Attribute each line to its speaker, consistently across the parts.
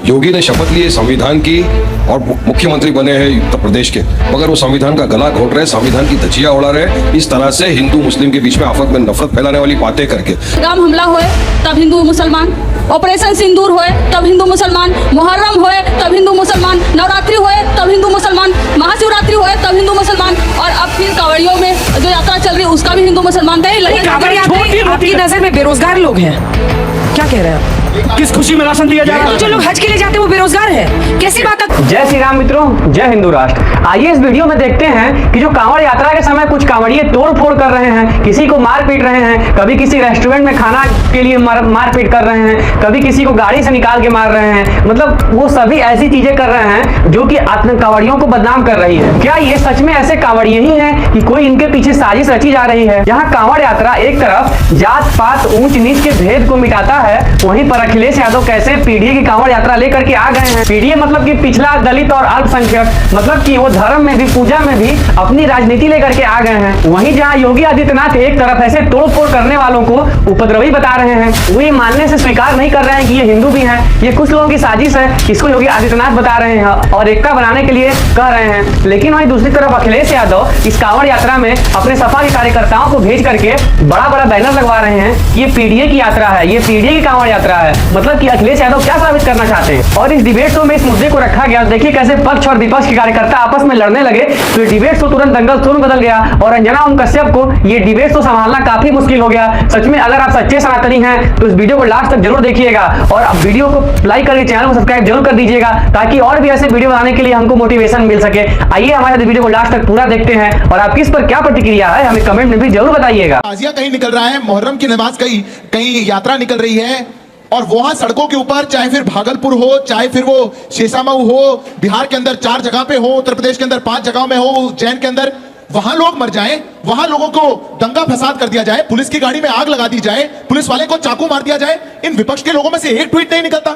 Speaker 1: योगी ने शपथ ली है संविधान की और मुख्यमंत्री बने हैं उत्तर प्रदेश के, मगर वो संविधान का गला घोट रहे, संविधान की धज्जियां उड़ा रहे, इस तरह से हिंदू मुस्लिम के बीच में आपस में नफरत फैलाने वाली बातें करके।
Speaker 2: राम हमला होए तब हिंदू मुसलमान, ऑपरेशन सिंदूर होए तब हिंदू मुसलमान, मुहर्रम होए तब हिंदू मुसलमान, नवरात्रि होए तब हिंदू मुसलमान, महाशिवरात्रि होए तब हिंदू मुसलमान, और अब फिर कांवड़ियों में जो यात्रा चल रही है उसका भी हिंदू मुसलमान का ही लगे।
Speaker 3: आपकी नजर में बेरोजगार लोग हैं, क्या कह रहे हैं?
Speaker 4: किस खुशी में राशन दिया जा रहा है?
Speaker 3: तो जो लोग हज के लिए जाते हैं वो बेरोजगार है, कैसी बात है?
Speaker 5: जय श्री राम मित्रों, जय हिंदू राष्ट्र। आइए इस वीडियो में देखते हैं कि जो कांवड़ यात्रा के समय कुछ कांवड़िए तोड़ फोड़ कर रहे हैं, किसी को मार पीट रहे हैं, कभी किसी रेस्टोरेंट में खाना के लिए मार पीट कर रहे हैं, कभी किसी को गाड़ी से निकाल के मार रहे हैं, मतलब वो सभी ऐसी चीजें कर रहे हैं जो कि कांवड़ियों को बदनाम कर रही है। क्या ये सच में ऐसे कांवड़िए ही हैं कि कोई इनके पीछे साजिश रची जा रही है? यहाँ कांवड़ यात्रा एक तरफ जात पात ऊंच नीच के भेद को मिटाता है, वहीं पर अखिलेश यादव कैसे पीडीए की कांवड़ यात्रा लेकर के आ गए हैं। पीडीए मतलब कि पिछड़ा, दलित और अल्पसंख्यक, मतलब कि वो धर्म में भी पूजा में भी अपनी राजनीति लेकर के आ गए हैं। वहीं जहां योगी आदित्यनाथ एक तरफ ऐसे तोड़फोड़ करने वालों को उपद्रवी बता रहे हैं, वो ये मानने से स्वीकार नहीं कर रहे हैं कि ये हिंदू भी हैं, ये कुछ लोगों की साजिश है, इसको योगी आदित्यनाथ बता रहे हैं और एकता बनाने के लिए कह रहे हैं। लेकिन वहीं दूसरी तरफ अखिलेश यादव इस कांवड़ यात्रा में अपने सपा के कार्यकर्ताओं को भेज करके बड़ा बड़ा बैनर लगवा रहे हैं, ये पीडीए की यात्रा है, ये पीडीए की कांवड़ यात्रा है। मतलब कि अखिलेश यादव क्या साबित करना चाहते हैं? और इस डिबेट शो में इस मुद्दे को रखा गया। देखिए कैसे पक्ष और विपक्ष के कार्यकर्ता आपस में लड़ने लगे, तो डिबेट शो तुरंत दंगल शो में बदल गया और अंजना ओम कश्यप को ये डिबेट शो संभालना काफी मुश्किल हो गया। सच में अगर आप सच्चे सनातनी हैं तो इस वीडियो को लास्ट तक जरूर देखिएगा और अब वीडियो को लाइक करके चैनल को सब्सक्राइब जरूर कर दीजिएगा, ताकि और भी ऐसे वीडियो बनाने के लिए हमको मोटिवेशन मिल सके। आइए हमारे वीडियो को लास्ट तक पूरा देखते हैं और आपकी इस पर क्या प्रतिक्रिया है हमें कमेंट में भी जरूर बताइएगा।
Speaker 6: ताजिया कहीं निकल रहा है, मुहर्रम की नमाज कहीं यात्रा निकल रही है और वहां सड़कों के ऊपर, चाहे फिर भागलपुर हो, चाहे फिर वो शेषामऊ हो, बिहार के अंदर 4 जगह पे हो, उत्तर प्रदेश के अंदर 5 जगहों में हो, उज्जैन के अंदर, वहां लोग मर जाएं, वहां लोगों को दंगा फसाद कर दिया जाए, पुलिस की गाड़ी में आग लगा दी जाए, पुलिस वाले को चाकू मार दिया जाए, इन विपक्ष के लोगों में से एक ट्वीट नहीं निकलता?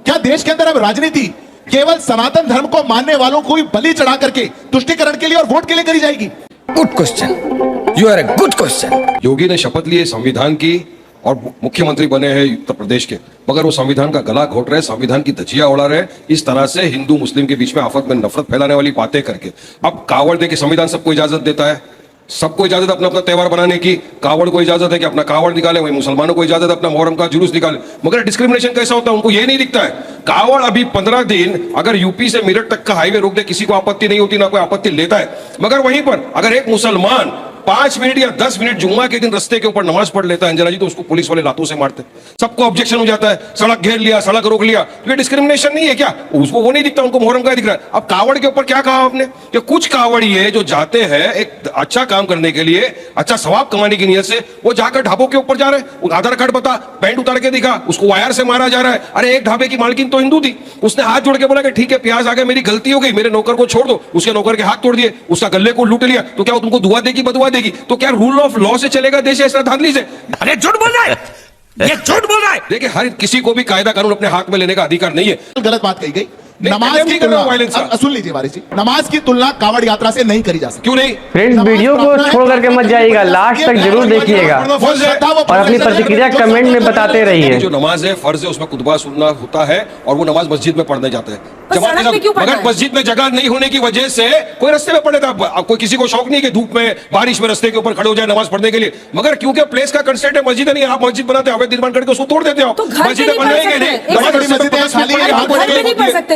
Speaker 6: क्या देश के अंदर अब राजनीति केवल सनातन धर्म को मानने वालों को ही बलि चढ़ा करके तुष्टिकरण के लिए और वोट के लिए करी जाएगी?
Speaker 7: Good question, you are a good question.
Speaker 1: Yogi ने शपथ ली है संविधान की और मुख्यमंत्री बने हैं उत्तर प्रदेश के, मगर वो संविधान का गला घोट रहे, संविधान की धज्जियां उड़ा रहे, इस तरह से हिंदू मुस्लिम के बीच में आपस में नफरत फैलाने वाली बातें करके। अब कावड़ दे के संविधान सबको इजाजत देता है, सबको इजाजत अपना अपना त्योहार बनाने की, कावड़ को इजाजत है कि अपना कावड़ निकाले, वही मुसलमानों को इजाजत है अपना मुहर्रम का जुलूस निकाले। मगर डिस्क्रिमिनेशन कैसा होता है उनको ये नहीं दिखता है। कावड़ अभी 15 दिन अगर यूपी से मेरठ तक का हाईवे रोक दे, किसी को आपत्ति नहीं होती, ना कोई आपत्ति लेता है। मगर वहीं पर अगर एक मुसलमान 5 मिनट या 10 मिनट जुम्मा के दिन रस्ते के ऊपर नमाज पढ़ लेता है अंजना जी, तो उसको पुलिस वाले लातों से मारते, सबको ऑब्जेक्शन हो जाता है, सड़क घेर लिया, सड़क रोक लिया। तो ये डिस्क्रिमिनेशन नहीं है क्या? उसको वो नहीं दिखता, उनको मुहर्रम का दिख रहा है। अब कावड़ के ऊपर क्या कहा आपने कि कुछ कावड़िए जो जाते हैं एक अच्छा काम करने के लिए, अच्छा सवाब कमाने की नियत से, वो जाकर ढाबों के ऊपर जा रहे हैं, आधार कार्ड बता, पैंट उतार के दिखा, उसको वायर से मारा जा रहा है। अरे एक ढाबे की मालकिन तो हिंदू थी, उसने हाथ जोड़ के बोला कि ठीक है प्याज आ गया, मेरी गलती हो गई, मेरे नौकर को छोड़ दो। उसके नौकर के हाथ तोड़ दिए, उसका गले को लूट लिया, तो क्या तुमको दुआ देगी बदुआ देगी? तो क्या रूल ऑफ लॉ से चलेगा देश ऐसा धांधली से?
Speaker 7: अरे झूठ बोल रहा है, ये झूठ बोल रहा है।
Speaker 1: देखिए हर किसी को भी कायदा कानून अपने हाथ में लेने का अधिकार नहीं है।
Speaker 6: गलत बात कही गई।
Speaker 1: नहीं,
Speaker 6: नमाज की तुलना, सुन लीजिए वारिस जी, नमाज की तुलना कावड़ यात्रा से नहीं करी जा सकती।
Speaker 1: क्यों नहीं?
Speaker 5: फ्रेंड्स वीडियो को छोड़ करके मत जाइएगा, लास्ट तक जरूर देखिएगा और अपनी प्रतिक्रिया कमेंट में बताते रहिए।
Speaker 1: जो नमाज है फर्ज है, उसमें खुतबा सुनना होता है और वो नमाज मस्जिद में पढ़ने जाते हैं। मगर मस्जिद में जगह नहीं होने की वजह से कोई रास्ते में पढ़े था, कोई किसी को शौक नहीं कि धूप में बारिश में रास्ते के ऊपर खड़े हो जाए नमाज पढ़ने के लिए। मगर क्योंकि प्लेस का कंसेंट है, मस्जिद नहीं, आप मस्जिद बनाते हो, अवैध निर्माण करके उसको तोड़ देते हो, मस्जिद बनाएंगे नहीं,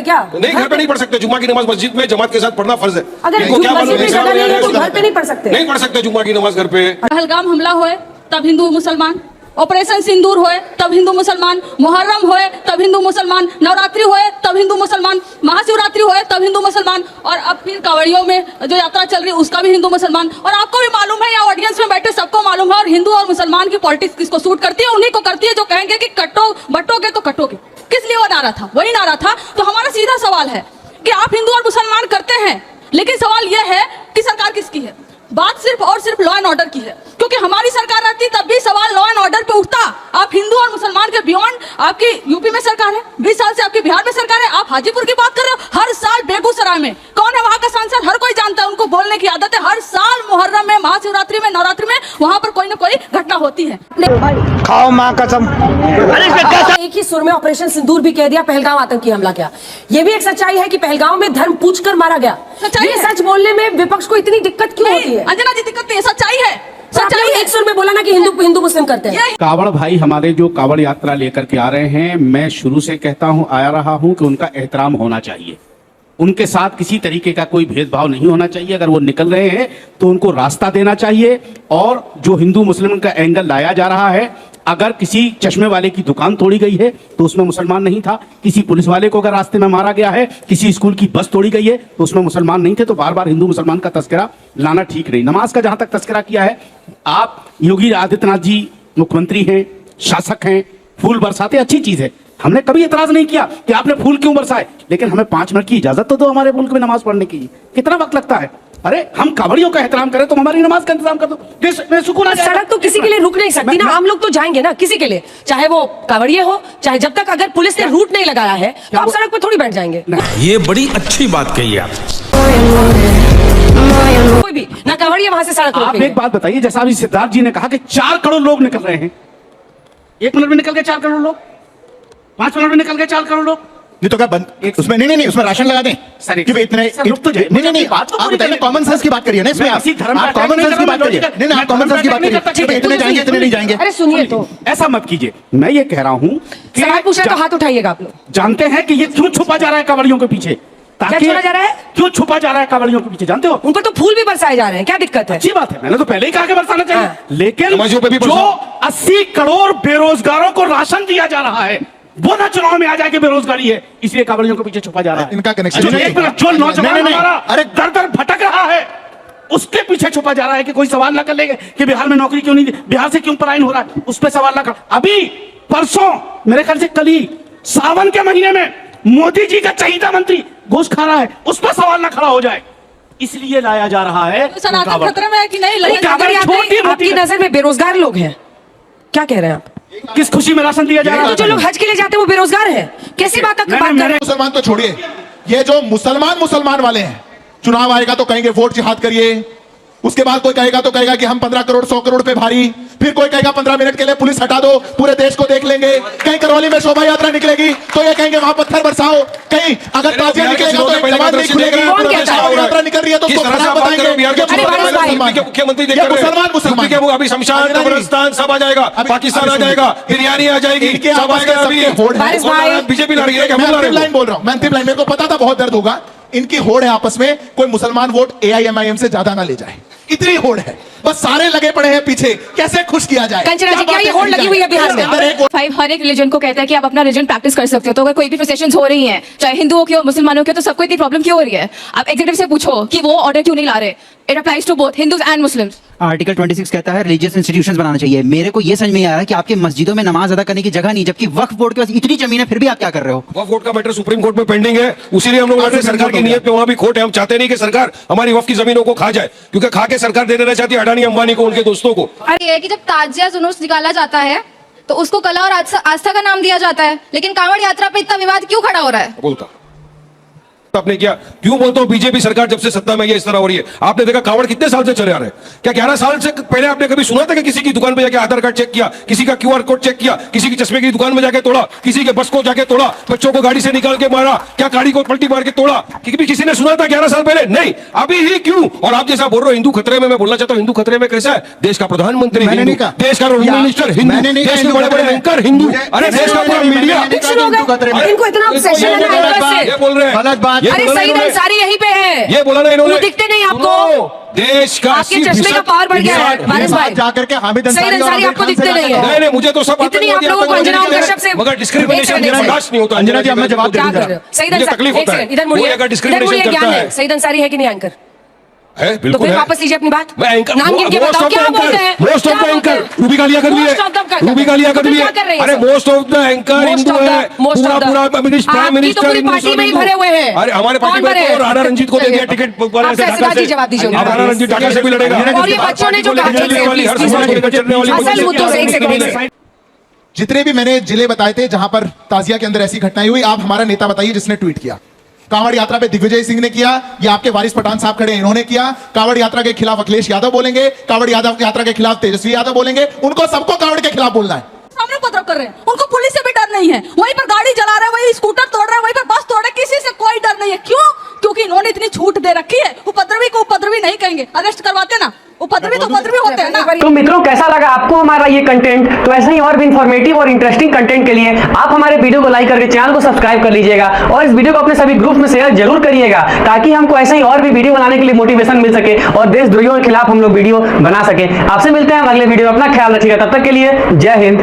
Speaker 1: नहीं घर पे नहीं पढ़ सकते। जुम्मा की नमाज मस्जिद में जमात के साथ पढ़ना फर्ज है। क्या नहीं पढ़ सकते जुम्मा की नमाज घर पे?
Speaker 2: पहलगाम हमला होए तब हिंदू मुसलमान, ऑपरेशन सिंदूर होए तब हिंदू मुसलमान, मुहर्रम होए तब हिंदू मुसलमान, नवरात्रि होए तब हिंदू मुसलमान, महाशिवरात्रि होए तब हिंदू मुसलमान, और अब फिर कांवड़ियों में जो यात्रा चल रही है उसका भी हिंदू मुसलमान। और आपको भी मालूम है, या ऑडियंस में बैठे सबको मालूम है, और हिंदू और मुसलमान की पॉलिटिक्स किसको सूट करती है? उन्हीं को करती है जो कहेंगे कि कटो बटोगे तो कटोगे। किस लिए वो नारा था? वही नारा था। तो हमारा सीधा सवाल है कि आप हिंदू और मुसलमान करते हैं, लेकिन सवाल यह है कि सरकार किसकी है? बात सिर्फ और सिर्फ लॉ एंड ऑर्डर की है, क्योंकि हमारी सरकार रहती तब भी सवाल लॉ एंड ऑर्डर पे उठता। आप हिंदू और मुसलमान के बियॉन्ड आपकी यूपी में सरकार है, 20 साल से आपकी बिहार में सरकार है, आप हाजीपुर की बात कर रहे हो। हर साल बेगूसराय में कौन है वहां का सांसद, हर कोई जानता है, उनको बोलने की आदत है। हर साल मुहर्रम में, महाशिवरात्रि में, नवरात्रि में वहां पर कोई ना कोई घटना होती है।
Speaker 4: खाओ माँ कसम।
Speaker 3: एक ही सुर में ऑपरेशन सिंदूर भी कह दिया, पहलगाम आतंकी हमला किया। ये भी एक सच्चाई है कि पहलगाम में धर्म पूछकर मारा गया।
Speaker 2: सच्चाई
Speaker 3: ये
Speaker 2: है।
Speaker 3: सच बोलने में विपक्ष को इतनी दिक्कत क्यों होती है?
Speaker 2: अंजना जी, दिक्कत नहीं है, सच्चाई है,
Speaker 3: सच्चाई
Speaker 2: सच्चाई है।
Speaker 3: एक सुर में बोला ना कि हिंदू मुस्लिम करते हैं।
Speaker 4: कावड़ भाई हमारे जो कावड़ यात्रा लेकर के आ रहे हैं, मैं शुरू से कहता हूं, आया रहा हूं कि उनका एहतराम होना चाहिए। उनके साथ किसी तरीके का कोई भेदभाव नहीं होना चाहिए। अगर वो निकल रहे हैं तो उनको रास्ता देना चाहिए। और जो हिंदू मुस्लिम का एंगल लाया जा रहा है, अगर किसी चश्मे वाले की दुकान तोड़ी गई है तो उसमें मुसलमान नहीं था, किसी पुलिस वाले को अगर रास्ते में मारा गया है, किसी स्कूल की बस तोड़ी गई है तो उसमें मुसलमान नहीं थे, तो बार बार हिंदू मुसलमान का तस्करा लाना ठीक नहीं। नमाज का जहां तक तस्करा किया है, आप योगी आदित्यनाथ जी मुख्यमंत्री हैं, शासक हैं, फूल बरसाते अच्छी चीज है, हमने कभी एतराज नहीं किया कि आपने फूल क्यों बरसाए, लेकिन हमें 5 मिनट की इजाजत तो दो हमारे मुल्क में नमाज पढ़ने की। कितना वक्त लगता है? अरे हम कावड़ियों का एहतराम करें तो हमारी नमाज का इंतजाम कर दो, मैं सुकून आ जाएगा।
Speaker 3: सड़क तो किसी के लिए रुक नहीं सकती ना, हम लोग तो जाएंगे ना किसी के लिए, चाहे वो कावड़िए हो, चाहे जब तक अगर पुलिस ने रूट नहीं लगाया है तो आप सड़क पर थोड़ी बैठ जाएंगे।
Speaker 7: ये बड़ी अच्छी बात कही आप।
Speaker 3: कोई भी ना कावड़िए वहां से सड़क
Speaker 4: आप
Speaker 3: रोकेंगे।
Speaker 4: एक बात बताइए, जैसा अभी सिद्धार्थ जी ने कहा कि 4 करोड़ लोग निकल रहे हैं, 1 मिनट में निकल गए 4 करोड़ लोग, 5 मिनट में निकल गए 4 करोड़ लोग।
Speaker 6: ये तो क्या बंद उसमें नहीं उसमें राशन लगा दें
Speaker 4: सर,
Speaker 6: कि भाई इतने
Speaker 4: रुक तो जाइए।
Speaker 6: नहीं
Speaker 4: बात तो
Speaker 6: आप
Speaker 4: पूरी
Speaker 6: बताइए,
Speaker 4: करिए।
Speaker 6: कॉमन सेंस की बात करिए ना इसमें।
Speaker 4: मैं किसी धर्म
Speaker 6: आप
Speaker 4: का
Speaker 6: कॉमन सेंस की बात करिए।
Speaker 4: लॉजिकल-
Speaker 6: नहीं आप कॉमन सेंस की बात
Speaker 4: नहीं करता,
Speaker 6: करिए, इतने जाएंगे इतने नहीं जाएंगे।
Speaker 3: अरे सुनिए तो,
Speaker 4: ऐसा मत कीजिए। मैं ये कह रहा हूं कि
Speaker 3: सवाल पूछना तो हाथ उठाइएगा आप लोग।
Speaker 4: जानते हैं कि ये क्यों छुपा जा रहा है कावड़ियों के पीछे, ताकि
Speaker 3: छोड़ा जा रहा है?
Speaker 4: क्यों छुपा जा रहा है कावड़ियों के पीछे, जानते हो?
Speaker 3: उन पर तो फूल भी बरसाए जा रहे हैं, क्या दिक्कत है?
Speaker 4: अच्छी बात है, मैंने तो पहले ही कहा कि बरसाना चाहिए।
Speaker 3: हाँ।
Speaker 4: लेकिन
Speaker 1: नमाजियों पे भी
Speaker 4: जो
Speaker 1: बरसाओ।
Speaker 4: 80 करोड़ बेरोजगारों को राशन दिया जा रहा है, वो ना चुनाव में आ जाए कि बेरोजगारी है, इसलिए कावड़ियों के पीछे छुपा जा रहा है।
Speaker 6: इनका connection
Speaker 4: जो
Speaker 6: नहीं है।
Speaker 4: एक मिनट, जो नौजवान
Speaker 6: नहीं।
Speaker 4: हमारा
Speaker 6: अरे
Speaker 4: दर दर भटक रहा है, उसके पीछे छुपा जा रहा है कि कोई सवाल ना कर लेगा कि बिहार में नौकरी क्यों नहीं दी, बिहार से क्यों पलायन हो रहा है, उस पर सवाल ना कर। अभी परसों, मेरे ख्याल से कल ही, सावन के महीने में मोदी जी का चहीता मंत्री घूस खा रहा है, उस पर सवाल ना खड़ा हो जाए, इसलिए लाया जा रहा है।
Speaker 2: सनातन खतरे में है कि नहीं?
Speaker 3: अरे
Speaker 2: लगे
Speaker 3: कावड़ यात्रा
Speaker 4: छोटी-मोटी-
Speaker 3: आपकी नजर में बेरोजगार लोग हैं, क्या कह रहे हैं आप?
Speaker 4: किस खुशी में राशन दिया जा रहा
Speaker 3: तो
Speaker 4: है?
Speaker 3: जो लोग हज के लिए जाते हैं वो बेरोजगार हैं, कैसी बात कर रहे हैं?
Speaker 6: मुसलमान तो छोड़िए, ये जो मुसलमान वाले हैं, चुनाव आएगा तो कहेंगे वोट जिहाद करिए, उसके बाद कोई कहेगा तो कहेगा कि हम 15 करोड़ 100 करोड़ पे भारी, फिर कोई कहेगा 15 मिनट के लिए पुलिस हटा दो, पूरे देश को देख लेंगे। कहीं करौली में शोभा यात्रा निकलेगी तो ये कहेंगे वहां पत्थर बरसाओ, कहीं अगर ताजिया निकलेगा तो एक जमात नहीं खुलेगी।
Speaker 3: कौन कहता है?
Speaker 6: शोभा यात्रा निकल रही है तो उसको खराब बताएंगे।
Speaker 1: बिहार के
Speaker 3: अरे वारिस भाई,
Speaker 1: मुख्यमंत्री
Speaker 6: ये मुसलमान
Speaker 1: के अभी शमशान कब्रिस्तान सब आ जाएगा, पाकिस्तान आ जाएगा, बिरयानी आ जाएगी,
Speaker 6: इनके
Speaker 1: सब
Speaker 6: आपस में
Speaker 1: आएगा। अभी
Speaker 6: सबके होड़ है।
Speaker 3: वारिस भाई,
Speaker 1: बीजेपी लड़ रही है,
Speaker 6: मैं अंतिम लाइन बोल रहा हूं, मैं अंतिम लाइन, मेरे को पता था बहुत दर्द होगा। इनकी होड़ है आपस में, कोई मुसलमान वोट एआईएमआईएम से ज्यादा ना ले जाए, इतनी होड़ है, बस सारे लगे पड़े हैं पीछे, कैसे खुश किया जाए।
Speaker 3: कंचना जी, क्या ये होड़ लगी हुई है बिहार में?
Speaker 6: अंदर एक
Speaker 8: 5 हर एक रिलीजन को कहता है कि आप अपना रिलीजन प्रैक्टिस कर सकते हो, तो अगर कोई भी प्रोसेशंस हो रही हैं, चाहे हिंदुओं की हो मुसलमानों की हो, तो सबको इतनी प्रॉब्लम क्यों हो रही है? आप एग्जीक्यूटिव से पूछो कि वो ऑर्डर क्यों नहीं ला रहे। It applies to both Hindus and Muslims.
Speaker 9: Article 26 कहता है रिलीजियस इंस्टीट्यूशंस बनाना चाहिए। मेरे को ये समझ में नहीं आ रहा है कि आपके मस्जिदों में नमाज अदा करने की जगह नहीं, जबकि वक्फ बोर्ड के पास इतनी जमीन है, फिर भी आप क्या कर रहे हो?
Speaker 1: वक्फ बोर्ड का मैटर सुप्रीम कोर्ट में पेंडिंग है, उसीलिए हम लोग लड़ रहे हैं। सरकार की नीयत पे वहां भी खोट है। हम चाहते नहीं कि सरकार हमारी वक्फ की जमीनों को खा जाए, क्योंकि खा के सरकार दे देना चाहती है अडानी अंबानी को, उनके दोस्तों को।
Speaker 8: ये है कि जब ताजिया जुलूस निकाला जाता है तो उसको कला और आस्था का नाम दिया जाता है, लेकिन कांवड़ यात्रा पे इतना विवाद क्यों खड़ा हो रहा है?
Speaker 1: बोलता आपने क्या क्यों बोलता हूं? बीजेपी सरकार जब से सत्ता में ये इस तरह हो रही है। आपने देखा कांवड़ कितने साल से चले आ रहे हैं? क्या 11 साल से पहले आपने कभी सुना था कि किसी की दुकान पे जाके आधार कार्ड चेक किया, किसी का QR कोड चेक किया, किसी की चश्मे की दुकान में जाके तोड़ा, किसी के बस को जाके तोड़ा, बच्चों को गाड़ी से निकाल के मारा, क्या गाड़ी को पलटी मार के तोड़ा? किसी ने सुना था 11 साल पहले? नहीं। अभी ही क्यों? और आप जैसा बोल रहे हो हिंदू खतरे में, मैं बोलना चाहता हूँ हिंदू खतरे में कैसा है? देश का प्रधानमंत्री
Speaker 6: मैंने
Speaker 1: हिंदू,
Speaker 6: नहीं कहा।
Speaker 1: देश का होम मिनिस्टर हिंदू, देश के बड़े बड़े एंकर हिंदू, अरे देश का पूरा मीडिया
Speaker 3: इनको इतना obsession है ना इस से।
Speaker 1: ये बोल रहे हैं।
Speaker 6: गलत बात।
Speaker 1: ये
Speaker 3: अरे
Speaker 1: बोला
Speaker 3: सईद
Speaker 1: इन्होंने।
Speaker 3: अंसारी यही पे है,
Speaker 1: ये बोला ना इन्होंने।
Speaker 3: वो दिखते नहीं आपको?
Speaker 1: सुनो, देश का
Speaker 3: आपके चश्मे का पावर बढ़ गया है वारिस भाई।
Speaker 6: जाकर के हामिद
Speaker 3: सईद अंसारी आपको दिखते नहीं है।
Speaker 1: नहीं नहीं, मुझे तो सब
Speaker 3: इतनी आप लोगों को अंजना और कश्यप से
Speaker 1: मगर डिस्क्रिमिनेशन
Speaker 3: एक सेकंड,
Speaker 1: बर्दाश्त नहीं होता।
Speaker 6: अंजना जी, अब मैं जवाब
Speaker 3: क्या
Speaker 6: दूंगा।
Speaker 3: कर रहे हो? सईद
Speaker 1: मुझे
Speaker 3: अंसारी,
Speaker 1: तकलीफ
Speaker 3: एक
Speaker 1: होता है।
Speaker 3: सेकंड, इधर
Speaker 1: वो
Speaker 3: मुड़िए,
Speaker 1: अगर
Speaker 3: इधर
Speaker 1: डिस्क्रिमिनेशन
Speaker 3: मुड़िए,
Speaker 1: करता
Speaker 3: ज्ञान
Speaker 1: है।
Speaker 3: है। सईद अंसारी है कि नहीं एंकर?
Speaker 1: है,
Speaker 3: तो
Speaker 1: बिल्कुल
Speaker 3: फिर
Speaker 1: है।
Speaker 3: वापस लीजिए अपनी बात।
Speaker 1: मैं एंकर
Speaker 3: नाम गिन के बताओ क्या बोलते हैं?
Speaker 1: मोस्ट ऑफ
Speaker 3: क्या
Speaker 1: द
Speaker 3: बोलते
Speaker 1: एंकर
Speaker 3: हैं?
Speaker 1: रूबी गालिया कर रही
Speaker 3: Most of them
Speaker 1: है,
Speaker 3: क्या
Speaker 1: रूबी
Speaker 3: कर
Speaker 1: गालिया कर
Speaker 3: रहे
Speaker 1: रही
Speaker 3: हैं? क्या कर रहे
Speaker 1: है।
Speaker 3: हैं
Speaker 1: अरे
Speaker 3: सब?
Speaker 1: Most of the anchor
Speaker 3: Most
Speaker 1: Hindu
Speaker 3: of the-
Speaker 1: है,
Speaker 3: most of
Speaker 1: पूरा
Speaker 3: the-
Speaker 1: पूरा प्राइम
Speaker 3: आपकी तो
Speaker 1: मिनिस्टर
Speaker 3: पूरी
Speaker 1: हिंदू,
Speaker 3: पार्टी
Speaker 1: सब
Speaker 3: में ही
Speaker 1: हिंदू।
Speaker 3: भरे हुए हैं।
Speaker 1: अरे हमारे पार्टी
Speaker 3: कौन
Speaker 1: में
Speaker 3: भरे
Speaker 1: तो
Speaker 3: हैं?
Speaker 1: राणा रंजीत को दे दिया टिकट
Speaker 3: आपसे सिद्धार्थ जी जवाब दीजिए।
Speaker 1: अब राणा रंजीत ढाका से भी लड़ेगा।
Speaker 3: और ये बच्चों ने जो कहा, एक सेकंड,
Speaker 1: वाली, हर
Speaker 3: please,
Speaker 1: समाज को लेकर चलने वाली
Speaker 3: असल
Speaker 1: बच्ची
Speaker 3: मुद्दों से एक
Speaker 1: की
Speaker 3: सेकंड,
Speaker 1: जमीन है।
Speaker 6: जितने भी मैंने जिले बताए थे जहां पर ताजिया के अंदर ऐसी घटनाएं हुई, आप हमारा नेता बताइए जिसने ट्वीट किया। कांवड़ यात्रा पे दिग्विजय सिंह ने किया, या आपके वारिस पठान साहब खड़े इन्होंने किया। कांवड़ यात्रा के खिलाफ अखिलेश यादव बोलेंगे, कांवड़ यात्रा के खिलाफ तेजस्वी यादव बोलेंगे। उनको सबको कांवड़ के खिलाफ बोलना है।
Speaker 2: सामने उपद्रव कर रहे हैं, उनको पुलिस से भी डर नहीं है। वहीं पर गाड़ी जला रहे हैं, वहीं स्कूटर तोड़ रहे हैं, वहीं पर बस तोड़ रहे हैं, किसी से कोई डर नहीं है। क्यों? क्योंकि इन्होंने इतनी छूट दे रखी है। उपद्रवी को उपद्रवी नहीं कहेंगे, अरेस्ट करवाते ना, उपद्रवी तो उपद्रवी होते हैं ना।
Speaker 5: तो मित्रों, कैसा लगा आपको हमारा ये कंटेंट? तो ऐसे ही और भी इंफॉर्मेटिव और इंटरेस्टिंग कंटेंट के लिए आप हमारे वीडियो को लाइक करके चैनल को सब्सक्राइब कर लीजिएगा और इस वीडियो को अपने सभी ग्रुप में शेयर जरूर करिएगा, ताकि हमको ऐसे ही और भी वीडियो बनाने के लिए मोटिवेशन मिल सके और देशद्रोहियों के खिलाफ हम लोग वीडियो बना सके। आपसे मिलते हैं अगले वीडियो में। अपना ख्याल रखिएगा, तब तक के लिए जय हिंद।